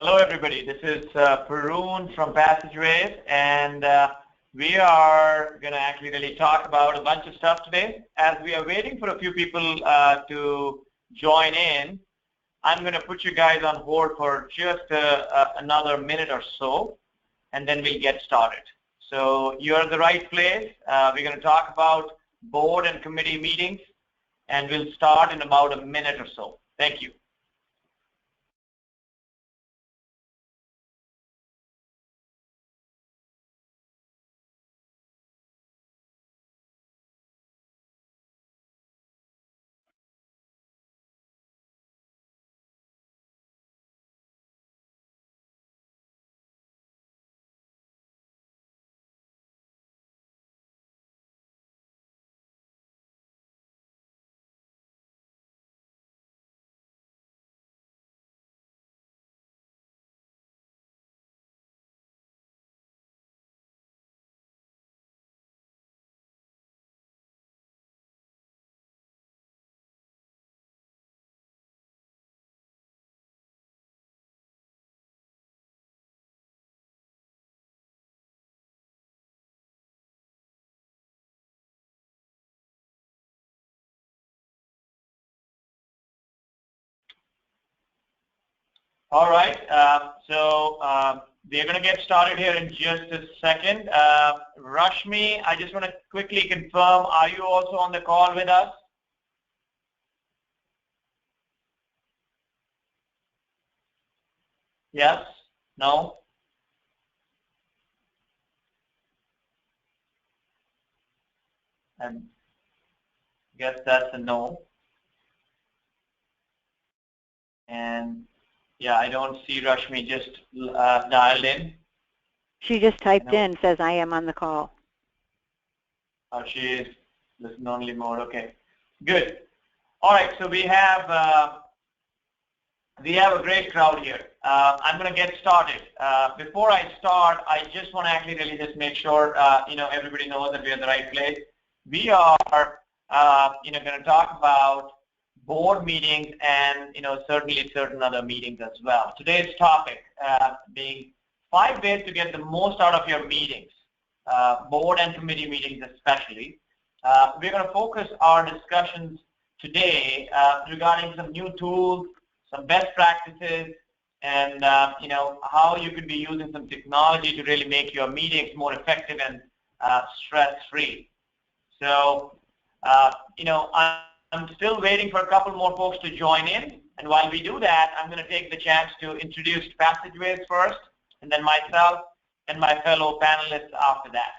Hello, everybody. This is Paroon from Passageways, and we are going to actually really talk about a bunch of stuff today. As we are waiting for a few people to join in, I'm going to put you guys on hold for just another minute or so, and then we'll get started. So you're in the right place. We're going to talk about board and committee meetings, and we'll start in about a minute or so. Thank you. All right, we're going to get started here in just a second. Rashmi, I just want to quickly confirm, are you also on the call with us? Yes? No? I guess that's a no. And yeah, I don't see Rashmi just dialed in. She just typed in, says I am on the call. Oh, she is listen only mode. Okay, good. All right, so we have a great crowd here. I'm going to get started. Before I start, I just want to actually really just make sure everybody knows that we're in the right place. We are going to talk about board meetings and certainly certain other meetings as well. Today's topic being 5 ways to get the most out of your meetings, board and committee meetings especially. We're going to focus our discussions today regarding some new tools, some best practices, and how you could be using some technology to really make your meetings more effective and stress-free. So I'm still waiting for a couple more folks to join in, and while we do that, I'm going to take the chance to introduce Passageways first, and then myself and my fellow panelists after that.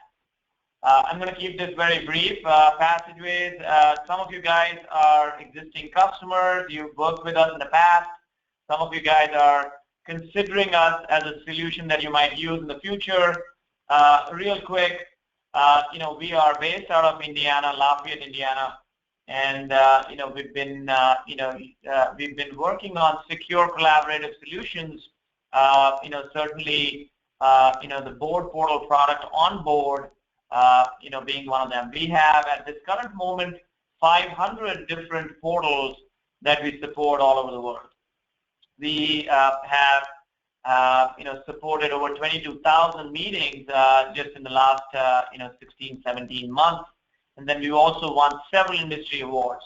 I'm going to keep this very brief. Passageways, some of you guys are existing customers. You've worked with us in the past. Some of you guys are considering us as a solution that you might use in the future. Real quick, we are based out of Indiana, Lafayette, Indiana. And we've been working on secure collaborative solutions. Certainly the board portal product OnBoard, being one of them. We have at this current moment 500 different portals that we support all over the world. We have supported over 22,000 meetings just in the last 16, 17 months. And then we also won several industry awards.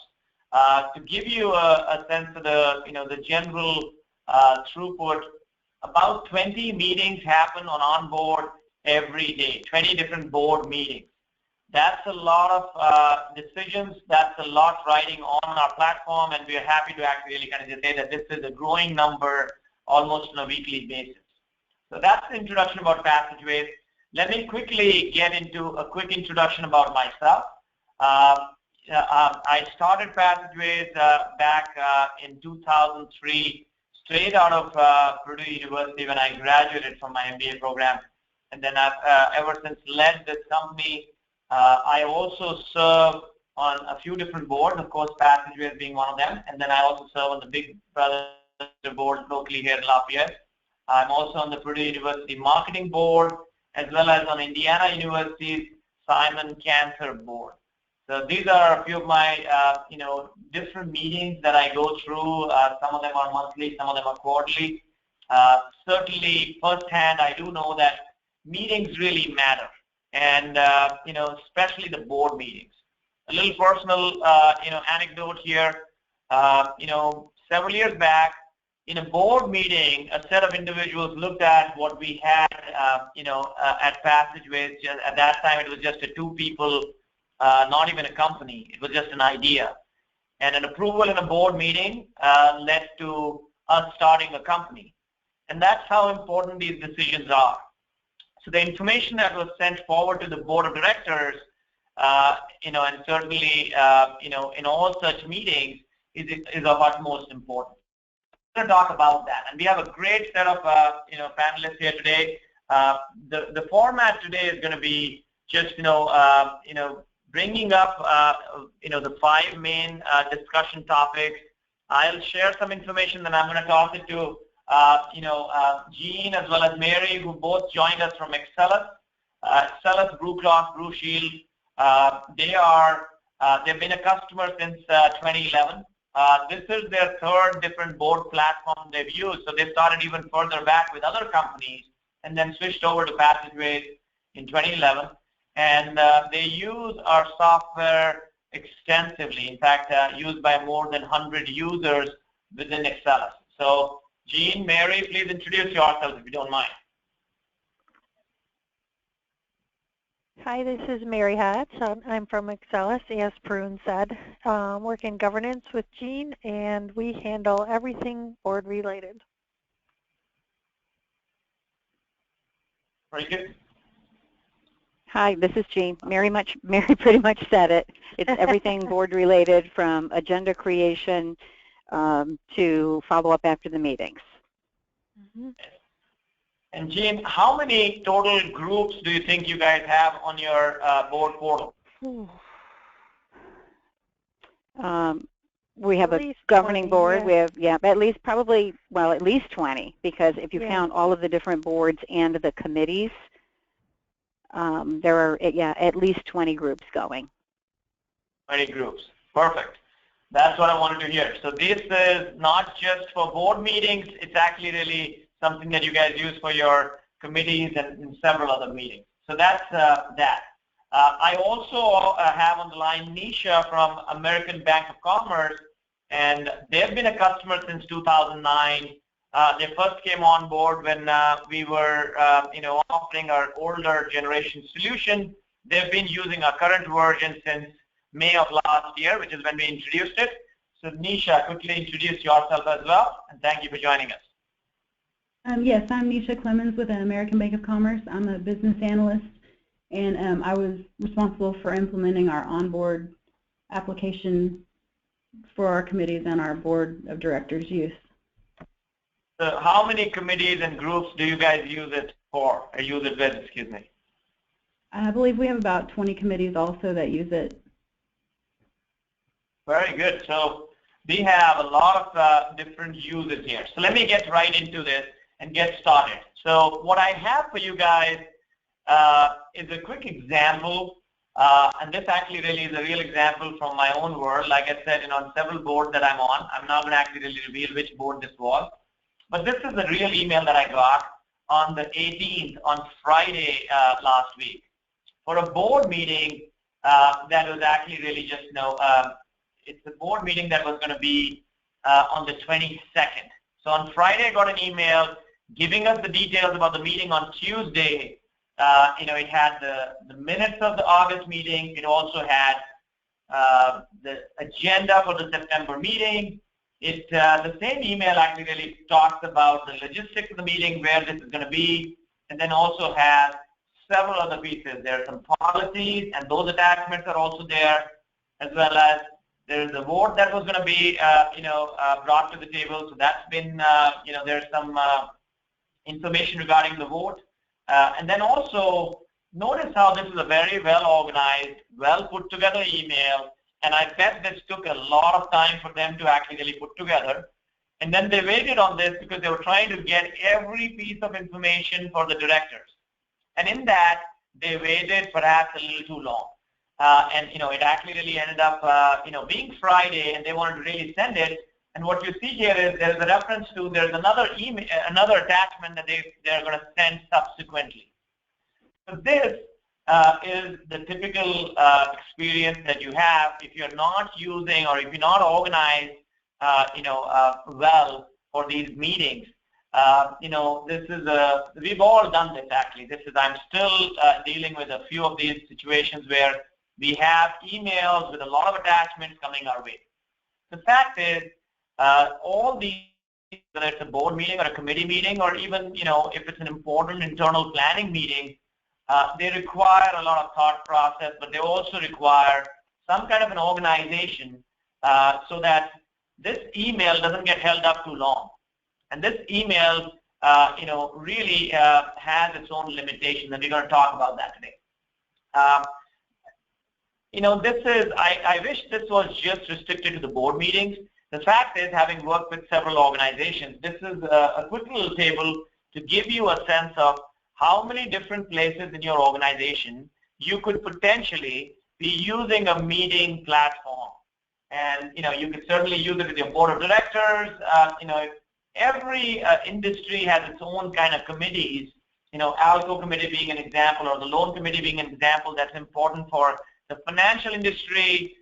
To give you a sense of the general throughput, about 20 meetings happen on OnBoard every day, 20 different board meetings. That's a lot of decisions. That's a lot riding on our platform, and we are happy to actually really kind of just say that this is a growing number almost on a weekly basis. So that's the introduction about Passageways. Let me quickly get into a quick introduction about myself. I started Passageways back in 2003, straight out of Purdue University when I graduated from my MBA program. And then I've ever since led this company. I also serve on a few different boards, of course, Passageways being one of them. And then I also serve on the Big Brother board locally here in Lafayette. I'm also on the Purdue University Marketing Board, as well as on Indiana University's Simon Cancer Board. So these are a few of my, different meetings that I go through. Some of them are monthly, some of them are quarterly. Certainly, firsthand, I do know that meetings really matter, and especially the board meetings. A little personal, anecdote here. Several years back, in a board meeting, a set of individuals looked at what we had, at Passageways. At that time, it was just a 2 people, not even a company. It was just an idea. And an approval in a board meeting led to us starting a company. And that's how important these decisions are. So the information that was sent forward to the board of directors, and certainly, in all such meetings is of utmost importance. We're going to talk about that. And we have a great set of, panelists here today. The format today is going to be just, bringing up, the 5 main discussion topics. I'll share some information, then I'm going to toss it to, Jeanne as well as Mary, who both joined us from Excellus. Excellus, Blue Shield. They've been a customer since 2011. This is their 3rd different board platform they've used. So they started even further back with other companies and then switched over to Passageways in 2011. And they use our software extensively. In fact, used by more than 100 users within Excellus. So Jeanne, Mary, please introduce yourselves if you don't mind. Hi, this is Mary Hodge. I'm from Excellus, as Paroon said. Work in governance with Jeanne, and we handle everything board related. Very good. Hi, this is Jeanne. Mary pretty much said it. It's everything board related, from agenda creation to follow up after the meetings. Mm-hmm. And Jeanne, how many total groups do you think you guys have on your board portal? We have a governing 20, board. yeah. We have, at least 20, because if you count all of the different boards and the committees, there are, at least 20 groups going. 20 groups. Perfect. That's what I wanted to hear. So this is not just for board meetings. It's actually really something that you guys use for your committees and several other meetings. So that's that. I also have on the line Neisha from American Bank of Commerce, and they've been a customer since 2009. They first came on board when we were, offering our older generation solution. They've been using our current version since May of last year, which is when we introduced it. So Neisha, quickly introduce yourself as well, and thank you for joining us. Yes, I'm Neisha Clemens with an American Bank of Commerce. I'm a business analyst, and I was responsible for implementing our OnBoard application for our committees and our board of directors use. So how many committees and groups do you guys use it for, or use it with, excuse me? I believe we have about 20 committees also that use it. Very good. So we have a lot of different users here. So let me get right into this and get started. So what I have for you guys is a quick example, and this actually really is a real example from my own world. Like I said, on several boards that I'm on, I'm not going to actually really reveal which board this was, but this is a real email that I got on the 18th, on Friday last week, for a board meeting that was actually really just, it's a board meeting that was going to be on the 22nd. So on Friday, I got an email giving us the details about the meeting. On Tuesday, it had the minutes of the August meeting. It also had the agenda for the September meeting. The same email actually really talks about the logistics of the meeting, where this is going to be, and then also has several other pieces. There are some policies, and those attachments are also there, as well as there's a vote that was going to be, brought to the table. So that's been, there's some information regarding the vote. And then also, notice how this is a very well organized, well put together email. And I bet this took a lot of time for them to actually really put together. And then they waited on this because they were trying to get every piece of information for the directors. And in that, they waited perhaps a little too long. And it actually really ended up, being Friday, and they wanted to really send it. And what you see here is there's a reference to there's another email, another attachment that they're going to send subsequently. So this is the typical experience that you have if you're not using or if you're not organized, well for these meetings. This is we've all done this actually. I'm still dealing with a few of these situations where we have emails with a lot of attachments coming our way. The fact is, all these, whether it's a board meeting or a committee meeting, or even if it's an important internal planning meeting, they require a lot of thought process, but they also require some kind of an organization so that this email doesn't get held up too long. And this email, really has its own limitations, and we're going to talk about that today. I wish this was just restricted to the board meetings. The fact is, having worked with several organizations, this is a quick little table to give you a sense of how many different places in your organization you could potentially be using a meeting platform. And you could certainly use it with your board of directors. Every industry has its own kind of committees. ALCO committee being an example, or the loan committee being an example that's important for the financial industry.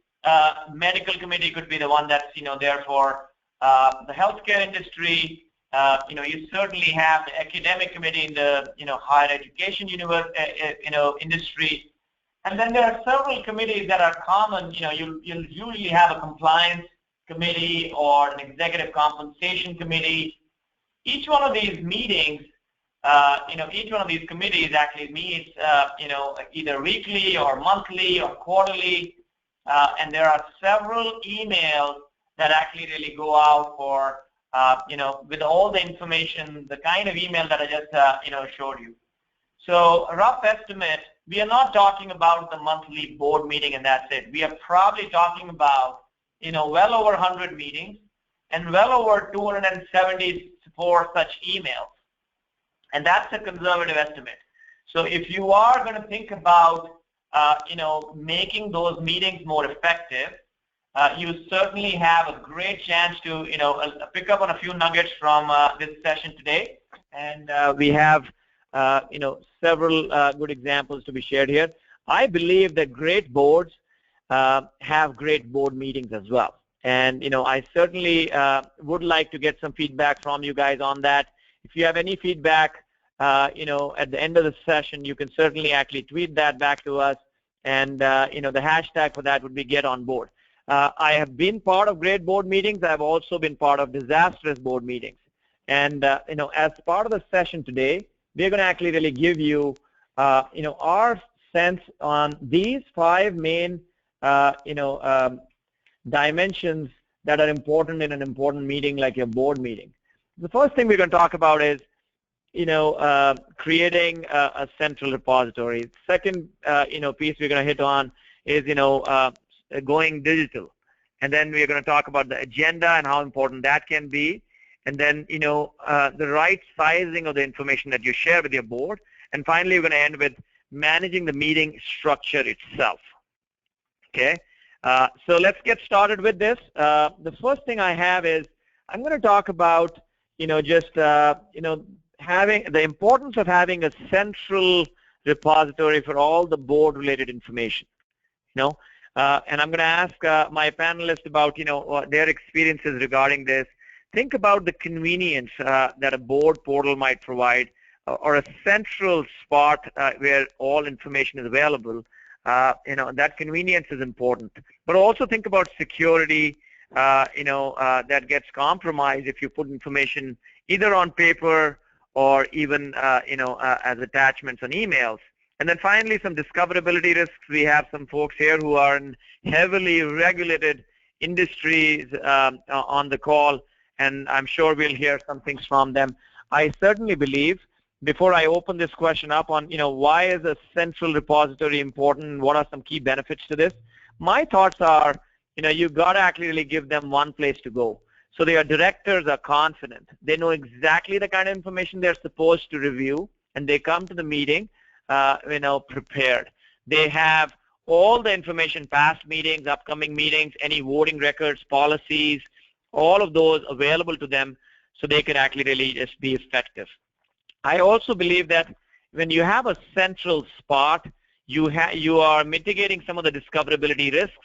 Medical committee could be the one that's there for the healthcare industry. You certainly have the academic committee in the higher education industry, and then there are several committees that are common. You'll usually have a compliance committee or an executive compensation committee. Each one of these meetings, each one of these committees actually meets, either weekly or monthly or quarterly, and there are several emails that actually really go out for, with all the information, the kind of email that I just, showed you. So a rough estimate, we are not talking about the monthly board meeting and that's it. We are probably talking about, well over 100 meetings and well over 274 such emails. And that's a conservative estimate. So if you are going to think about, making those meetings more effective, you certainly have a great chance to, pick up on a few nuggets from this session today. And we have, several good examples to be shared here. I believe that great boards have great board meetings as well. And, I certainly would like to get some feedback from you guys on that. If you have any feedback, at the end of the session, you can certainly actually tweet that back to us. And, the hashtag for that would be Get On Board. I have been part of great board meetings. I've also been part of disastrous board meetings. And, as part of the session today, we're going to actually really give you, our sense on these 5 main, dimensions that are important in an important meeting like your board meeting. The first thing we're going to talk about is, creating a central repository. Second, piece we're going to hit on is, going digital. And then we're going to talk about the agenda and how important that can be. And then, the right sizing of the information that you share with your board. And finally, we're going to end with managing the meeting structure itself. Okay? So let's get started with this. The first thing I have is I'm going to talk about, having the importance of having a central repository for all the board-related information. And I'm going to ask my panelists about, their experiences regarding this. Think about the convenience that a board portal might provide, or a central spot where all information is available. That convenience is important. But also think about security, that gets compromised if you put information either on paper or even, as attachments on emails. And then finally, some discoverability risks. We have some folks here who are in heavily regulated industries on the call, and I'm sure we'll hear some things from them. I certainly believe, before I open this question up on, why is a central repository important, what are some key benefits to this, my thoughts are, you've got to actually really give them one place to go. So their directors are confident. They know exactly the kind of information they're supposed to review, and they come to the meeting, prepared. They have all the information, past meetings, upcoming meetings, any voting records, policies, all of those available to them so they can actually really just be effective. I also believe that when you have a central spot, you are mitigating some of the discoverability risks.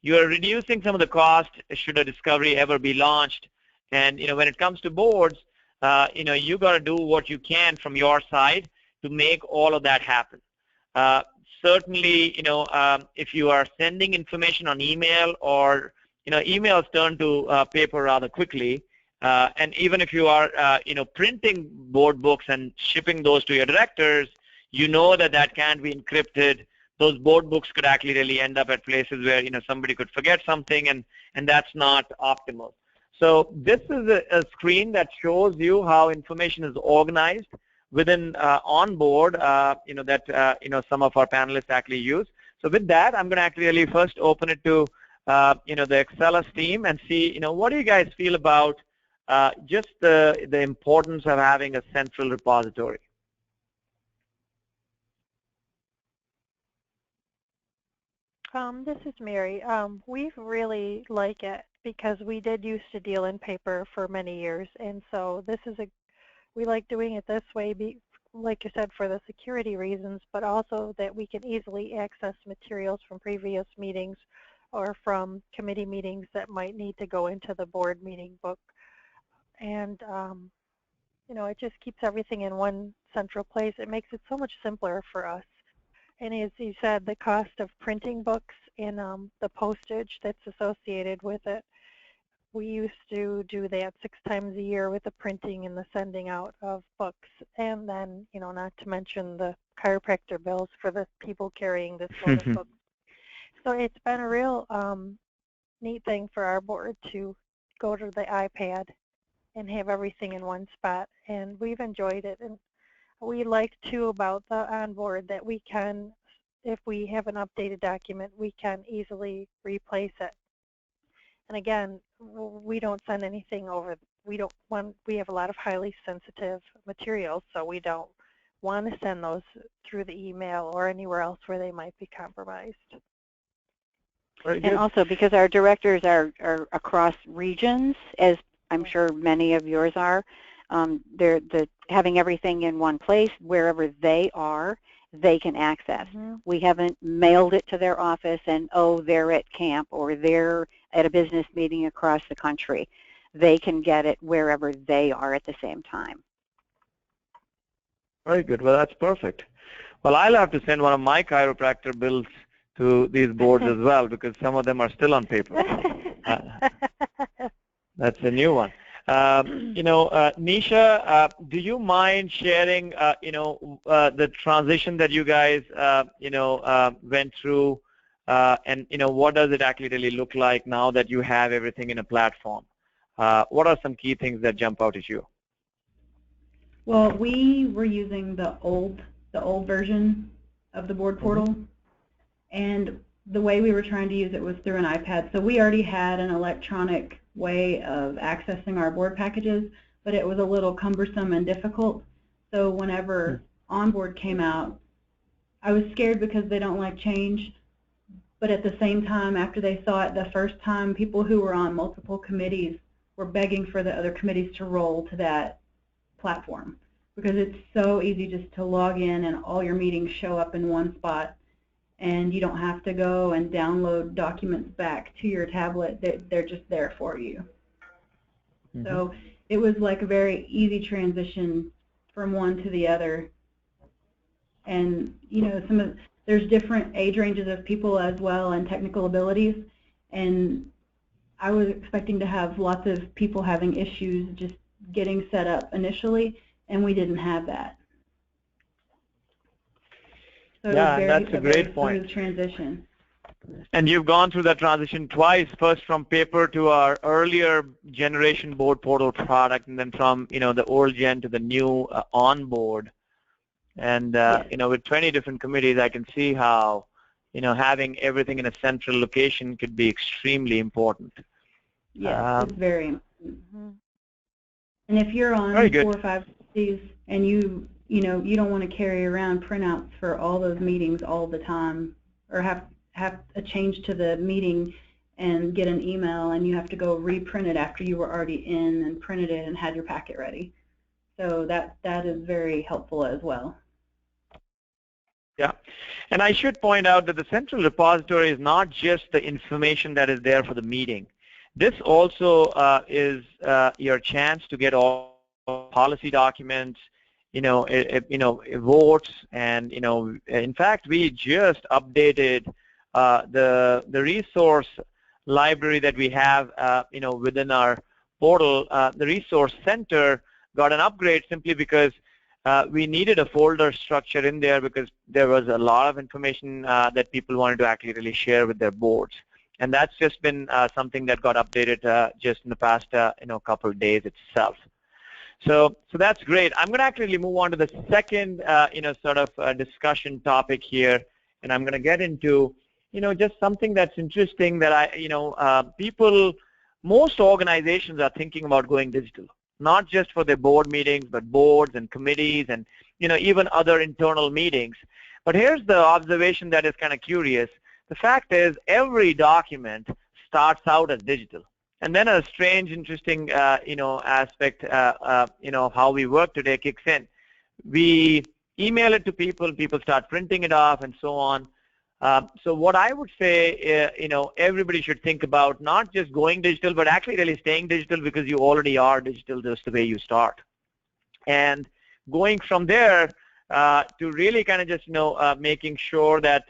You are reducing some of the cost should a discovery ever be launched. And when it comes to boards, you got to do what you can from your side to make all of that happen. Certainly, if you are sending information on email, or emails turn to paper rather quickly, and even if you are printing board books and shipping those to your directors, that can't be encrypted. Those board books could actually really end up at places where somebody could forget something, and that's not optimal. So this is a screen that shows you how information is organized within OnBoard, that some of our panelists actually use. So with that, I'm going to actually really first open it to the Excellus team and see what do you guys feel about just the importance of having a central repository. This is Mary. We really like it because we did used to deal in paper for many years, and so we like doing it this way, like you said, for the security reasons, but also that we can easily access materials from previous meetings or from committee meetings that might need to go into the board meeting book. And it just keeps everything in one central place. It makes it so much simpler for us. And as you said, the cost of printing books and the postage that's associated with it, we used to do that 6 times a year with the printing and the sending out of books. And then, not to mention the chiropractor bills for the people carrying this sort of book. So it's been a real neat thing for our board to go to the iPad and have everything in one spot. And we've enjoyed it. And we like, too, about the OnBoard that we can, if we have an updated document, we can easily replace it. And again, we don't send anything over. We have a lot of highly sensitive materials, so we don't want to send those through the email or anywhere else where they might be compromised. And also because our directors are across regions, as I'm sure many of yours are, they're having everything in one place. Wherever they are, they can access. We haven't mailed it to their office and, oh, they're at camp or they're at a business meeting across the country. They can get it wherever they are at the same time. Very good. Well, that's perfect. Well, I'll have to send one of my chiropractor bills to these boards as well, because some of them are still on paper. That's a new one. Neisha, do you mind sharing, the transition that you guys, went through, and what does it actually really look like now that you have everything in a platform? What are some key things that jump out at you? Well, we were using the old version of the board portal, and the way we were trying to use it was through an iPad. So we already had an electronic way of accessing our board packages, but it was a little cumbersome and difficult. So whenever OnBoard came out, I was scared because they don't like change, but at the same time, after they saw it the first time, people who were on multiple committees were begging for the other committees to roll to that platform, because it's so easy just to log in and all your meetings show up in one spot, and you don't have to go and download documents back to your tablet. They're just there for you. So it was like a very easy transition from one to the other. And there's different age ranges of people as well, and technical abilities, and I was expecting to have lots of people having issues just getting set up initially, and we didn't have that. So yeah, that's a great point. Smooth transition. And you've gone through that transition twice, first from paper to our earlier generation board portal product, and then from the old gen to the new OnBoard. And yes. With 20 different committees, I can see how having everything in a central location could be extremely important. Yes, it's very important. And if you're on 4 or 5 committees and you don't want to carry around printouts for all those meetings all the time, or have a change to the meeting and get an email, and you have to go reprint it after you were already in and printed it and had your packet ready. So that is very helpful as well. Yeah, and I should point out that the central repository is not just the information that is there for the meeting. This also is your chance to get all policy documents, votes, and in fact, we just updated the resource library that we have, within our portal. The resource center got an upgrade simply because we needed a folder structure in there because there was a lot of information that people wanted to actually really share with their boards. And that's just been something that got updated just in the past couple of days itself. So that's great. I'm going to actually move on to the second sort of discussion topic here, and I'm going to get into just something that's interesting that most organizations are thinking about going digital, not just for their board meetings, but boards and committees and even other internal meetings. But here's the observation that is kind of curious. The fact is, every document starts out as digital, and then a strange, interesting, aspect, how we work today kicks in. We email it to people, people start printing it off, and so on. So what I would say, everybody should think about not just going digital, but actually really staying digital, because you already are digital just the way you start. And going from there to really kind of just, making sure that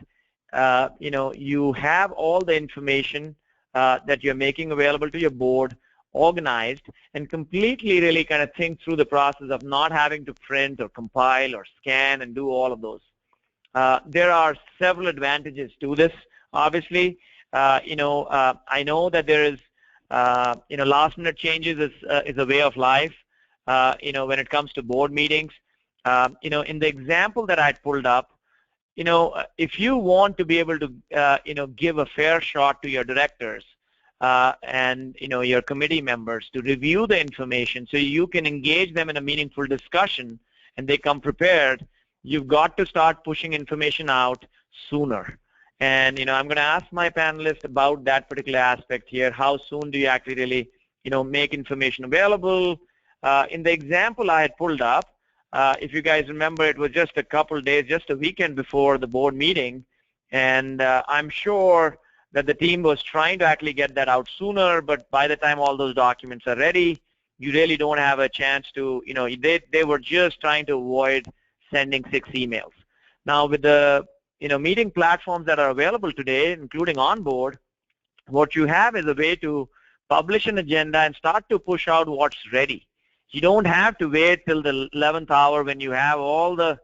you have all the information that you're making available to your board organized, and completely really kind of think through the process of not having to print or compile or scan and do all of those. There are several advantages to this, obviously. I know that there is, last minute changes is a way of life, when it comes to board meetings. In the example that I pulled up, if you want to be able to, give a fair shot to your directors and, your committee members to review the information so you can engage them in a meaningful discussion and they come prepared, you've got to start pushing information out sooner. And, I'm going to ask my panelists about that particular aspect here. How soon do you actually really, make information available? In the example I had pulled up, if you guys remember, it was just a couple days, just a weekend before the board meeting, and I'm sure that the team was trying to actually get that out sooner, but by the time all those documents are ready, you really don't have a chance to, they were just trying to avoid sending 6 emails. Now with the, meeting platforms that are available today, including OnBoard, what you have is a way to publish an agenda and start to push out what's ready. You don't have to wait till the 11th hour when you have all the,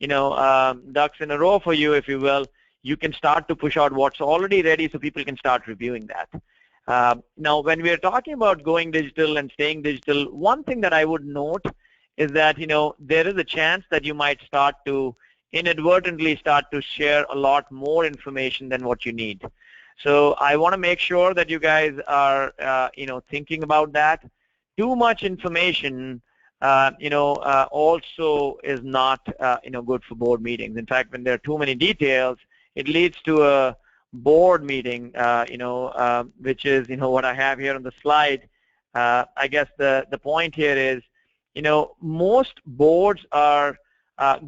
ducks in a row for you, if you will. You can start to push out what's already ready so people can start reviewing that. Now, when we're talking about going digital and staying digital, one thing that I would note is that, there is a chance that you might start to inadvertently start to share a lot more information than what you need. So I want to make sure that you guys are, thinking about that. Too much information, also is not, good for board meetings. In fact, when there are too many details, it leads to a board meeting, which is, what I have here on the slide. I guess the point here is, most boards are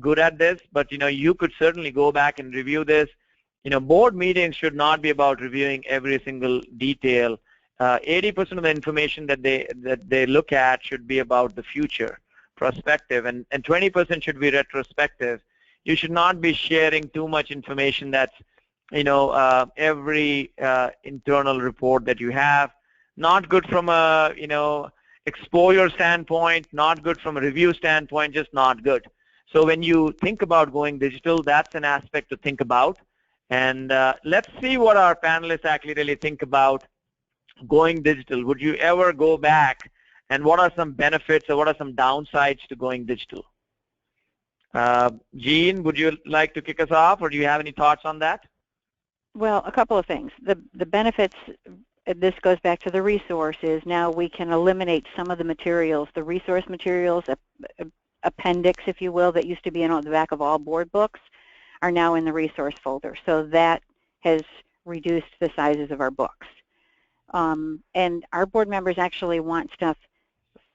good at this, but, you could certainly go back and review this. Board meetings should not be about reviewing every single detail. 80% of the information that they look at should be about the future, prospective, and 20% should be retrospective. You should not be sharing too much information that's, every internal report that you have. Not good from a, exposure standpoint, not good from a review standpoint, just not good. So when you think about going digital, that's an aspect to think about. And let's see what our panelists actually really think about going digital. Would you ever go back, and what are some benefits or what are some downsides to going digital? Jeanne, would you like to kick us off, or do you have any thoughts on that? Well, a couple of things. The benefits, this goes back to the resources. Now we can eliminate some of the materials, the resource materials, appendix, if you will, that used to be on the back of all board books are now in the resource folder. So that has reduced the sizes of our books. And our board members actually want stuff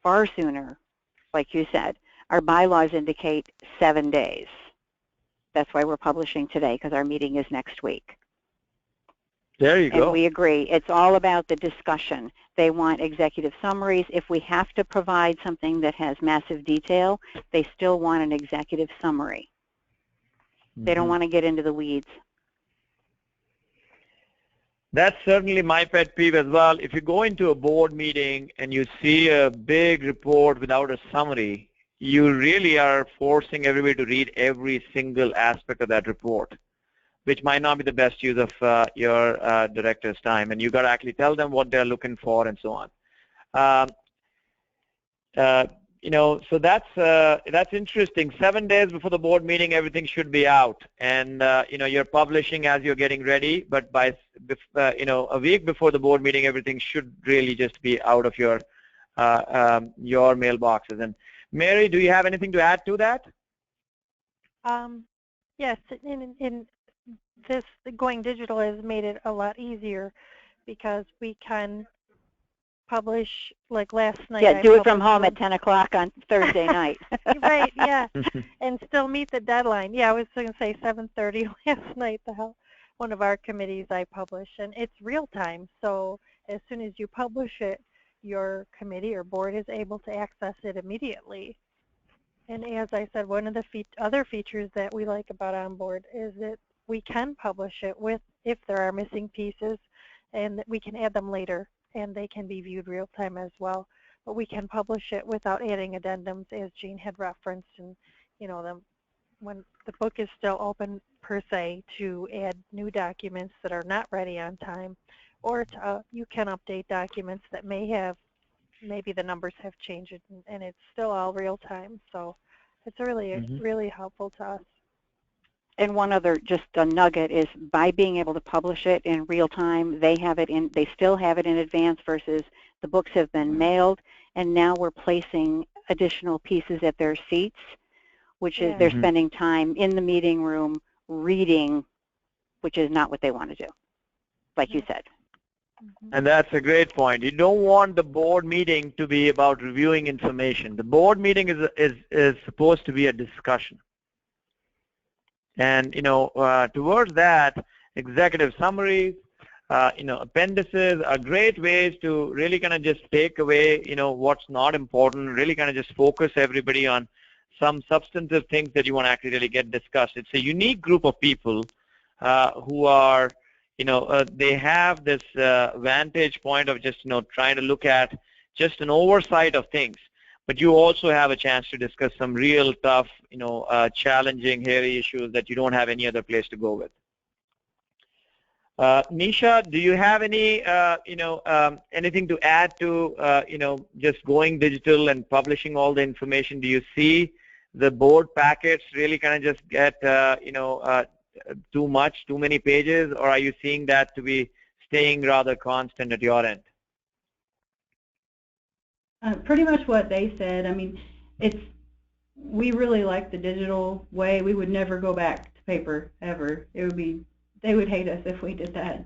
far sooner, like you said. Our bylaws indicate 7 days. That's why we're publishing today, because our meeting is next week. There you go. And we agree. It's all about the discussion. They want executive summaries. If we have to provide something that has massive detail, they still want an executive summary. They don't want to get into the weeds. That's certainly my pet peeve as well. If you go into a board meeting and you see a big report without a summary, you really are forcing everybody to read every single aspect of that report, which might not be the best use of your director's time. And you got to actually tell them what they're looking for and so on. So that's interesting. 7 days before the board meeting, everything should be out, and you're publishing as you're getting ready. But by a week before the board meeting, everything should really just be out of your mailboxes. And Mary, do you have anything to add to that? Yes, in this going digital has made it a lot easier because we can publish, like last night. Yeah, do it from home at 10 o'clock on Thursday night. Right, yeah, and still meet the deadline. Yeah, I was going to say 7:30 last night, one of our committees I published, and it's real time. So as soon as you publish it, your committee or board is able to access it immediately. And as I said, one of the other features that we like about OnBoard is that we can publish it if there are missing pieces, and that we can add them later, and they can be viewed real time as well. But we can publish it without adding addendums, as Jeanne had referenced, and when the book is still open per se to add new documents that are not ready on time, or you can update documents that maybe the numbers have changed, and it's still all real time. So it's really helpful to us. And one other, just a nugget, is by being able to publish it in real time, they still have it in advance versus the books have been mailed, and now we're placing additional pieces at their seats, which is they're spending time in the meeting room reading, which is not what they want to do, like you said. And that's a great point. You don't want the board meeting to be about reviewing information. The board meeting is supposed to be a discussion. And towards that, executive summaries, appendices are great ways to really kind of just take away, what's not important, really kind of just focus everybody on some substantive things that you want to actually really get discussed. It's a unique group of people who are, they have this vantage point of just, trying to look at just an oversight of things. But you also have a chance to discuss some real tough, challenging, hairy issues that you don't have any other place to go with. Neisha, do you have any, anything to add to, just going digital and publishing all the information? Do you see the board packets really kind of just get, too many pages, or are you seeing that to be staying rather constant at your end? Pretty much what they said. I mean, we really like the digital way. We would never go back to paper ever. They would hate us if we did that.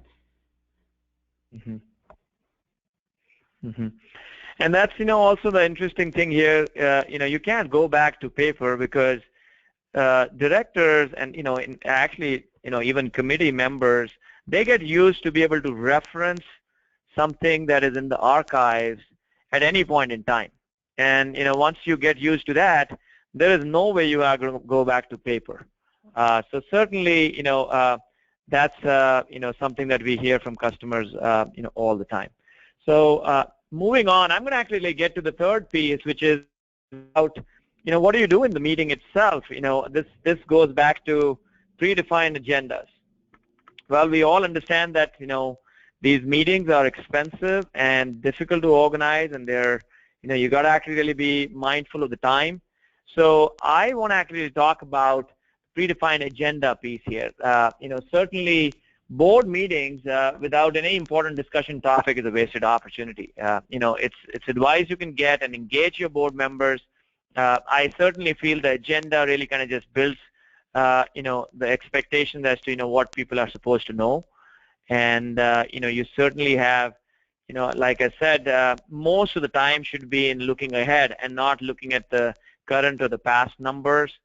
And that's also the interesting thing here. You can't go back to paper because directors and even committee members, they get used to be able to reference something that is in the archives at any point in time. And once you get used to that, there is no way you are going to go back to paper. So certainly, that's something that we hear from customers all the time. So moving on, I'm going to actually get to the third piece, which is about what do you do in the meeting itself? This goes back to predefined agendas. Well, we all understand that these meetings are expensive and difficult to organize, and they're you got to actually really be mindful of the time. So I want to actually talk about predefined agenda piece here. Certainly board meetings without any important discussion topic is a wasted opportunity. It's advice you can get and engage your board members. I certainly feel the agenda really kind of just builds the expectations as to what people are supposed to know. And you certainly have like I said, most of the time should be in looking ahead and not looking at the current or the past numbers.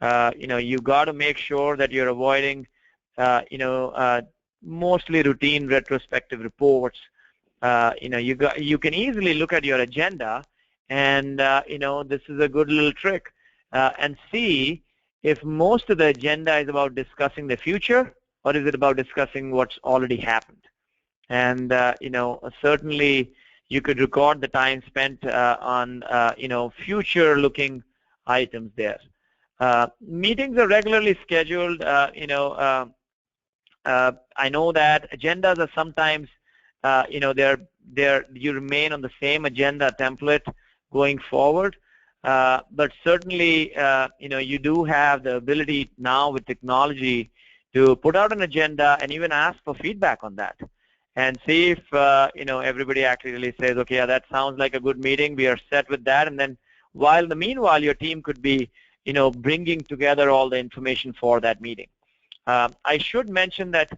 You got to make sure that you're avoiding, mostly routine retrospective reports. You can easily look at your agenda, and this is a good little trick, and see if most of the agenda is about discussing the future, or is it about discussing what's already happened. And certainly you could record the time spent on future-looking items there. Meetings are regularly scheduled. I know that agendas are sometimes, you remain on the same agenda template going forward. But certainly, you do have the ability now with technology to put out an agenda and even ask for feedback on that, and see if everybody actually really says, okay, yeah, that sounds like a good meeting. We are set with that. And then, meanwhile, your team could be, bringing together all the information for that meeting. I should mention that,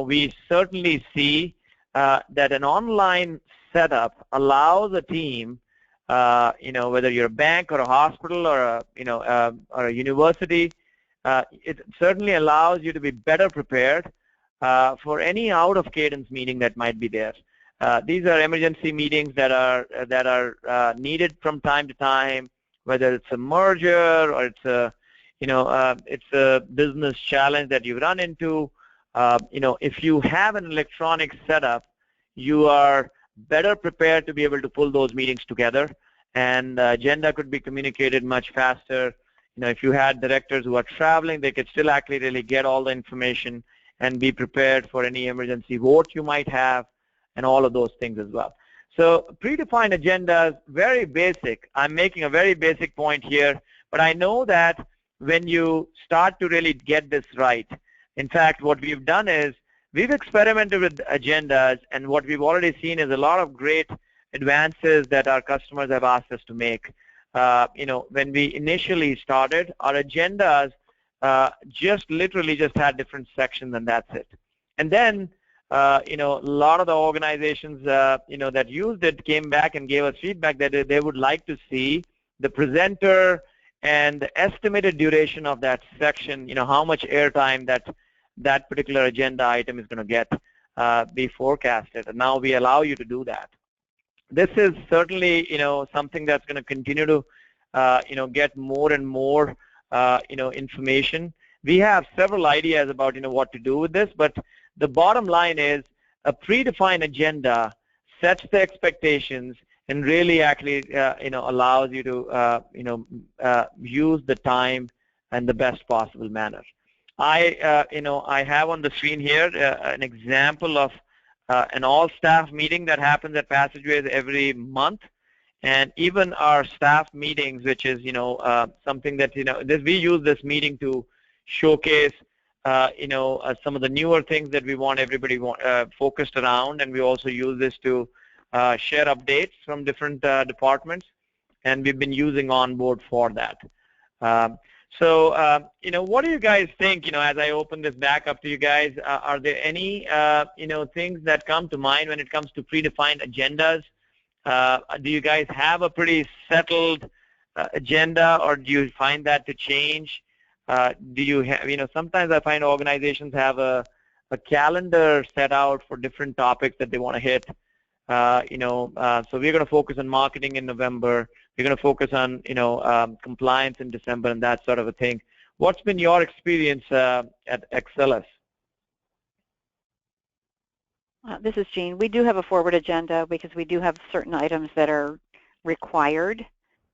we certainly see that an online setup allows a team, whether you're a bank or a hospital or a university, it certainly allows you to be better prepared for any out-of-cadence meeting that might be there. These are emergency meetings that are needed from time to time, whether it's a merger or it's a business challenge that you run into. If you have an electronic setup, you are better prepared to be able to pull those meetings together, and the agenda could be communicated much faster. If you had directors who are traveling, they could still actually really get all the information and be prepared for any emergency vote you might have, and all of those things as well. So predefined agendas, very basic. I'm making a very basic point here, but I know that when you start to really get this right, in fact, what we've done is we've experimented with agendas, and what we've already seen is a lot of great advances that our customers have asked us to make. When we initially started, our agendas literally just had different sections, and that's it. And then, a lot of the organizations, that used it came back and gave us feedback that they would like to see the presenter and the estimated duration of that section, how much airtime that particular agenda item is going to get be forecasted. And now we allow you to do that. This is certainly, something that's going to continue to, get more and more, information. We have several ideas about, what to do with this, but the bottom line is a predefined agenda sets the expectations and really actually, allows you to, use the time in the best possible manner. I have on the screen here an example of an all-staff meeting that happens at Passageways every month, and even our staff meetings, which is something that we use this meeting to showcase some of the newer things that we want everybody focused around, and we also use this to share updates from different departments, and we've been using OnBoard for that. So, what do you guys think, as I open this back up to you guys, are there any, things that come to mind when it comes to predefined agendas? Do you guys have a pretty settled agenda, or do you find that to change? Do you have, sometimes I find organizations have a calendar set out for different topics that they want to hit. So we're going to focus on marketing in November. We're going to focus on, compliance in December and that sort of a thing. What's been your experience at Excellus? This is Jeanne. We do have a forward agenda because we do have certain items that are required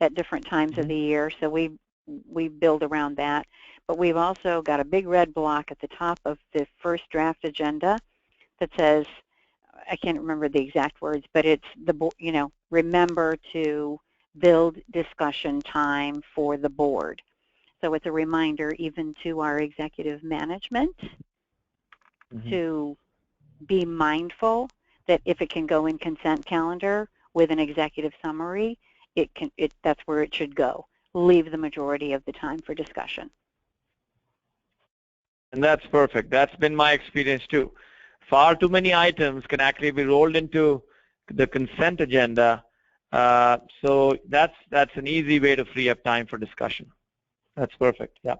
at different times of the year. So we build around that. But we've also got a big red block at the top of the first draft agenda that says, I can't remember the exact words, but it's remember to build discussion time for the board. So it's a reminder even to our executive management to be mindful that if it can go in consent calendar with an executive summary, that's where it should go. Leave the majority of the time for discussion. And that's perfect. That's been my experience too. far too many items can actually be rolled into the consent agenda. So that's an easy way to free up time for discussion. That's perfect. Yeah.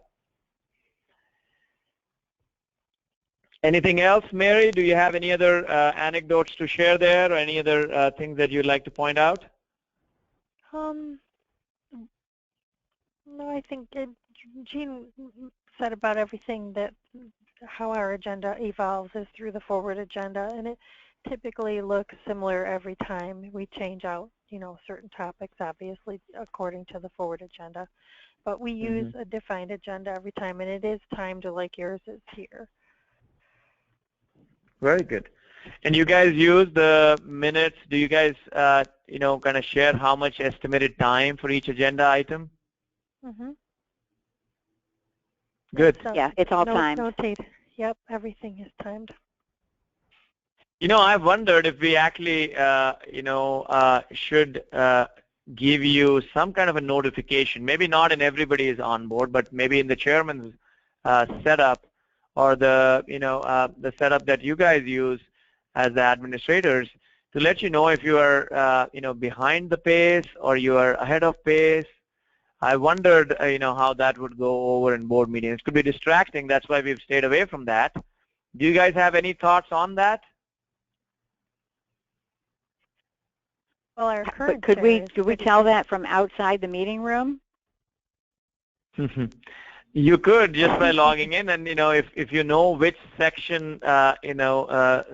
Anything else, Mary? Do you have any other anecdotes to share there, or any other things that you'd like to point out? No, I think Jeanne said about everything, that how our agenda evolves is through the forward agenda, and it typically looks similar every time. We change out, certain topics, obviously, according to the forward agenda, but we use a defined agenda every time, and it is timed like yours is here. Very good. And you guys use the minutes. Do you guys, kind of share how much estimated time for each agenda item? Good. Yeah, it's all timed. Notate. Yep, everything is timed. I've wondered if we actually, should give you some kind of a notification. Maybe not in everybody's on board, but maybe in the chairman's setup, or the the setup that you guys use as the administrators, to let you know if you are behind the pace or you are ahead of pace. I wondered how that would go over in board meetings. It could be distracting. That's why we've stayed away from that. Do you guys have any thoughts on that? Well, our current could we tell that from outside the meeting room? You could, just by logging in, and if you know which section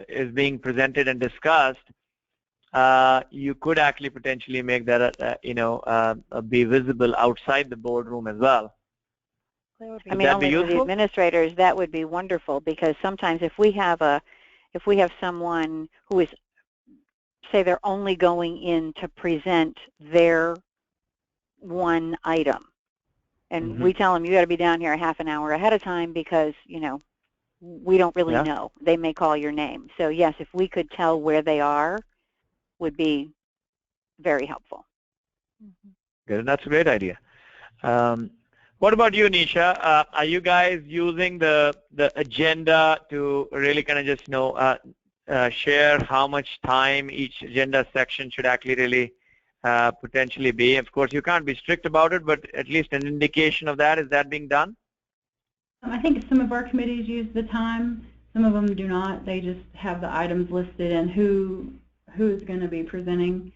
is being presented and discussed, you could actually potentially make that be visible outside the boardroom as well. I mean, only for the administrators, that would be wonderful, because sometimes if we have someone who is, say, they're only going in to present their one item, and we tell them, you got to be down here a half an hour ahead of time, because we don't really know. They may call your name. So yes, if we could tell where they are, would be very helpful. Good, that's a great idea. What about you, Neisha? Are you guys using the agenda to really kind of just share how much time each agenda section should actually really potentially be? Of course, you can't be strict about it, but at least an indication of that. Is that being done? I think some of our committees use the time. Some of them do not. They just have the items listed and who is going to be presenting,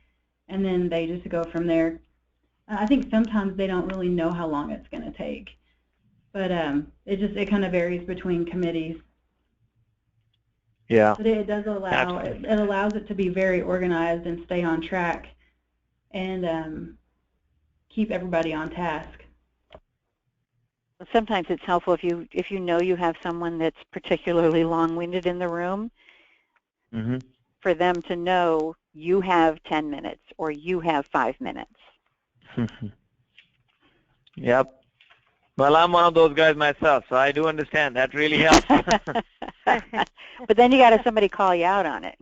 and then they just go from there. I think sometimes they don't really know how long it's going to take, but it kind of varies between committees. Yeah. But it does allow it allows it to be very organized and stay on track, and keep everybody on task. Sometimes it's helpful if you know you have someone that's particularly long-winded in the room, for them to know you have 10 minutes or you have 5 minutes. Yep. Well, I'm one of those guys myself, so I do understand. That really helps. But then you got to have somebody call you out on it.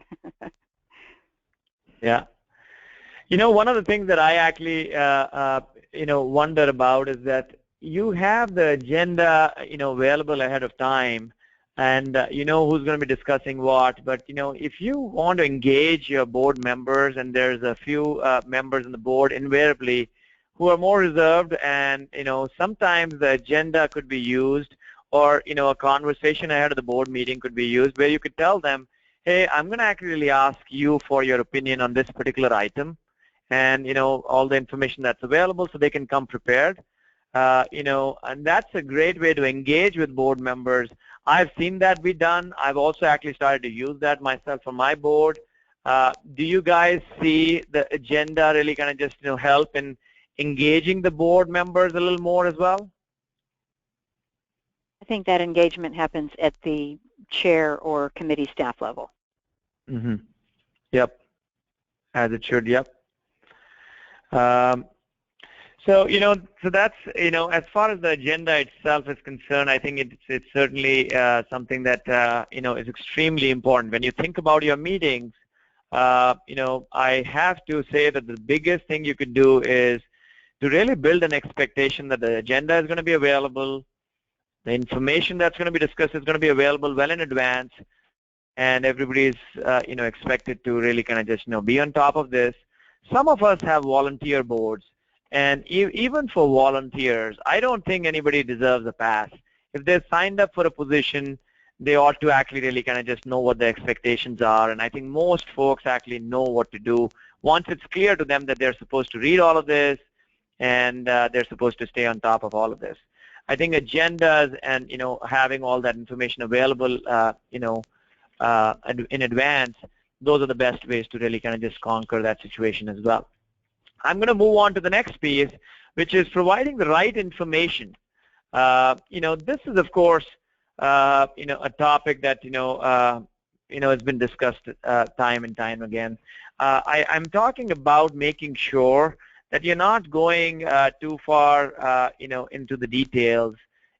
Yeah. One of the things that I actually, wonder about is that you have the agenda, available ahead of time, and you know who's going to be discussing what. But if you want to engage your board members, and there's a few members on the board invariably who are more reserved, and sometimes the agenda could be used, or a conversation ahead of the board meeting could be used, where you could tell them, hey, I'm going to actually ask you for your opinion on this particular item, and all the information that's available, so they can come prepared. And that's a great way to engage with board members. I've seen that be done. I've also actually started to use that myself for my board. Do you guys see the agenda really kind of just help in engaging the board members a little more as well? I think that engagement happens at the chair or committee staff level. Yep, as it should. Yep. So that's as far as the agenda itself is concerned, I think it's certainly something that is extremely important. When you think about your meetings, I have to say that the biggest thing you could do is to really build an expectation that the agenda is going to be available, the information that's going to be discussed is going to be available well in advance, and everybody's expected to really kind of just be on top of this. Some of us have volunteer boards, and even for volunteers, I don't think anybody deserves a pass. If they're signed up for a position, they ought to actually really kind of just know what the expectations are, and I think most folks actually know what to do once it's clear to them that they're supposed to read all of this and they're supposed to stay on top of all of this. I think agendas and having all that information available in advance, those are the best ways to really kind of just conquer that situation as well. I'm going to move on to the next piece, which is providing the right information. This is of course a topic that has been discussed time and time again. I'm talking about making sure that you're not going too far into the details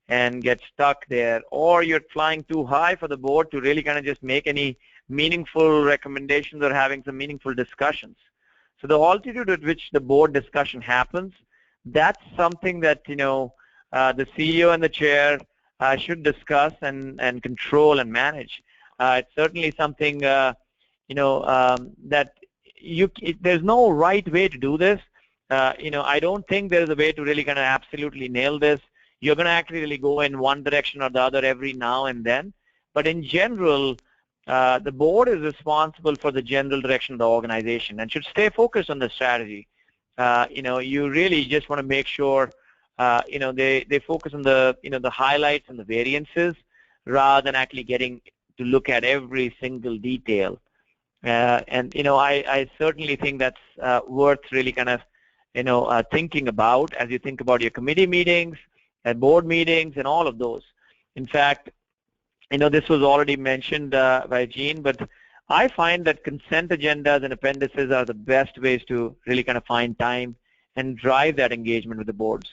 and get stuck there, or you're flying too high for the board to really kind of just make any meaningful recommendations or having some meaningful discussions. So the altitude at which the board discussion happens, that's something that the CEO and the chair should discuss and control and manage. It's certainly something that there's no right way to do this. I don't think there's a way to really kind of absolutely nail this. You're going to actually really go in one direction or the other every now and then. But in general, the board is responsible for the general direction of the organization and should stay focused on the strategy. You really just want to make sure they focus on the highlights and the variances rather than actually getting to look at every single detail. I certainly think that's worth really kind of thinking about as you think about your committee meetings and board meetings and all of those. In fact, this was already mentioned by Jeanne, but I find that consent agendas and appendices are the best ways to really kind of find time and drive that engagement with the boards.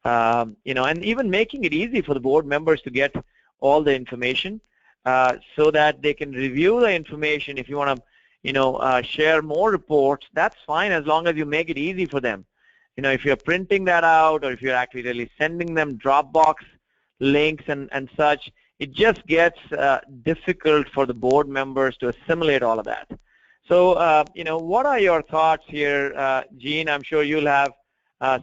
And even making it easy for the board members to get all the information so that they can review the information. If you want to share more reports, that's fine as long as you make it easy for them. If you're printing that out or if you're actually really sending them Dropbox links and such, it just gets difficult for the board members to assimilate all of that. So, what are your thoughts here, Jeanne? I'm sure you'll have